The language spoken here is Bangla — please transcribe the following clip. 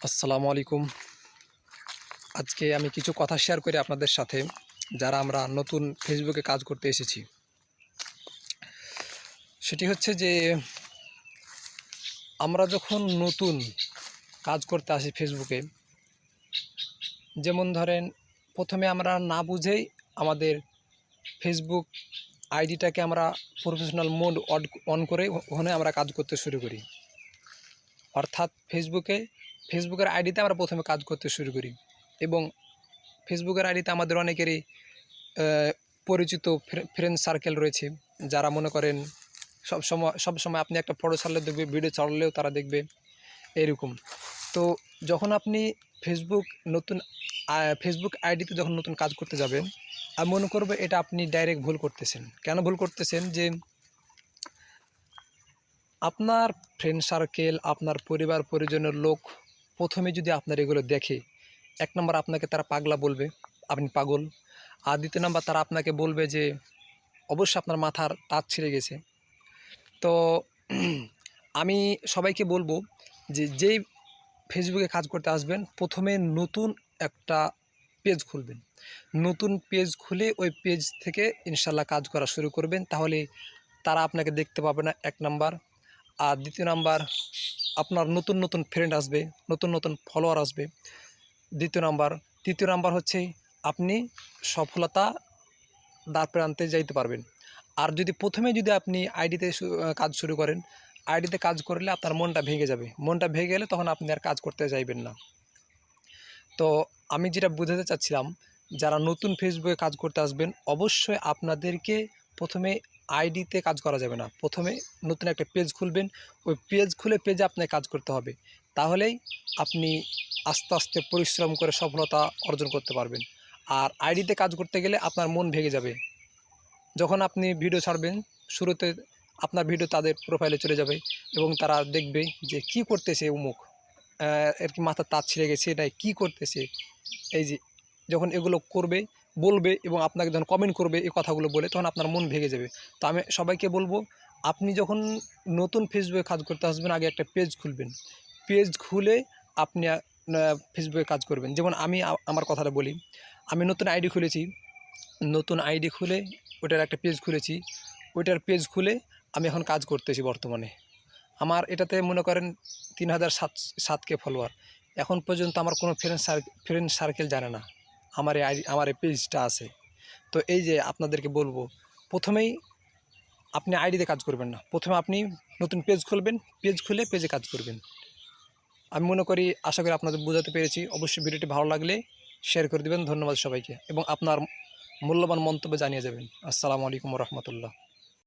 আসসালামু আলাইকুম। আজকে আমি কিছু কথা শেয়ার করি আপনাদের সাথে, যারা আমরা নতুন ফেসবুকে কাজ করতে এসেছি। সেটি হচ্ছে যে আমরা যখন নতুন কাজ করতে আসি ফেসবুকে, যেমন ধরেন প্রথমে আমরা না বুঝেই আমাদের ফেসবুক আইডিটাকে আমরা প্রফেশনাল মোড অন করে ওখানে আমরা কাজ করতে শুরু করি। অর্থাৎ ফেসবুকের আইডিতে আমরা প্রথমে কাজ করতে শুরু করি এবং ফেসবুকের আইডিতে আমাদের অনেকেরই পরিচিত ফ্রেন্ড সার্কেল রয়েছে, যারা মনে করেন সবসময় আপনি একটা ফটো ছাড়লে দেখবে, ভিডিও ছাড়লেও তারা দেখবে, এরকম। তো যখন আপনি ফেসবুক আইডিতে যখন নতুন কাজ করতে যাবেন, আমি মনে করবো এটা আপনি ডাইরেক্ট ভুল করতেছেন। কেন ভুল করতেছেন? যে আপনার ফ্রেন্ড সার্কেল, আপনার পরিবার পরিজনের লোক প্রথমে যদি আপনার এগুলো দেখে, এক নম্বর আপনাকে তারা পাগলা বলবে, আপনি পাগল। আর দ্বিতীয় নাম্বার তারা আপনাকে বলবে যে অবশ্যই আপনার মাথার তাজ ছিঁড়ে গেছে। তো আমি সবাইকে বলবো যে যেই ফেসবুকে কাজ করতে আসবেন, প্রথমে নতুন একটা পেজ খুলবেন। নতুন পেজ খুলে ওই পেজ থেকে ইনশাল্লাহ কাজ করা শুরু করবেন। তাহলে তারা আপনাকে দেখতে পাবে না, এক নাম্বার। আর দ্বিতীয় নাম্বার, আপনার নতুন নতুন ফ্রেন্ড আসবে, নতুন নতুন ফলোয়ার আসবে। তৃতীয় নাম্বার হচ্ছে আপনি সফলতা দ্বার প্রান্তে যাইতে পারবেন। আর প্রথমে আপনি আইডিতে কাজ শুরু করেন, আইডিতে কাজ করলে আপনার মনটা ভেঙে যাবে। মনটা ভেঙে গেলে তখন আপনি আর কাজ করতে চাইবেন না। তো আমি যেটা বোঝাতে চাচ্ছিলাম, যারা নতুন ফেসবুকে কাজ করতে আসবেন, অবশ্যই আপনাদেরকে প্রথমে আইডিতে কাজ করা যাবে না। প্রথমে নতুন একটা পেজ খুলবেন, ওই পেজ খুলে পেজে আপনাকে কাজ করতে হবে। তাহলেই আপনি আস্তে আস্তে পরিশ্রম করে সফলতা অর্জন করতে পারবেন। আর আইডিতে কাজ করতে গেলে আপনার মন ভেঙে যাবে। যখন আপনি ভিডিও ছাড়বেন, শুরুতে আপনার ভিডিও তাদের প্রোফাইলে চলে যাবে এবং তারা দেখবে যে কি করতেছে অমুক, এর কি মাথার তাজ ছিঁড়ে গেছে, এটাই কী করতেছে। এই যে যখন এগুলো করবে, বলবে এবং আপনাকে যখন কমেন্ট করবে এই কথাগুলো বলে, তখন আপনার মন ভেঙে যাবে। তো আমি সবাইকে বলবো, আপনি যখন নতুন ফেসবুকে কাজ করতে আসবেন, আগে একটা পেজ খুলবেন। পেজ খুলে আপনি ফেসবুকে কাজ করবেন। যেমন আমি আমার কথাটা বলি, আমি নতুন আইডি খুলেছি। নতুন আইডি খুলে ওটার একটা পেজ খুলেছি। ওইটার পেজ খুলে আমি এখন কাজ করতেছি বর্তমানে। আমার এটাতে মনে করেন 3007 ফলোয়ার। এখন পর্যন্ত আমার কোনো ফ্রেন্ড সার্কেল জানে না আমার এই পেজটা আছে। তো এই যে আপনাদেরকে বলবো, প্রথমেই আপনি আইডিতে কাজ করবেন না, প্রথমে আপনি নতুন পেজ খুলবেন, পেজ খুলে পেজে কাজ করবেন। আমি মনে করি, আশা করি আপনাদের বোঝাতে পেরেছি। অবশ্যই ভিডিওটি ভালো লাগলে শেয়ার করে দেবেন। ধন্যবাদ সবাইকে এবং আপনার মূল্যবান মন্তব্য জানিয়ে যাবেন। আসসালামু আলাইকুম ওয়া রাহমাতুল্লাহ।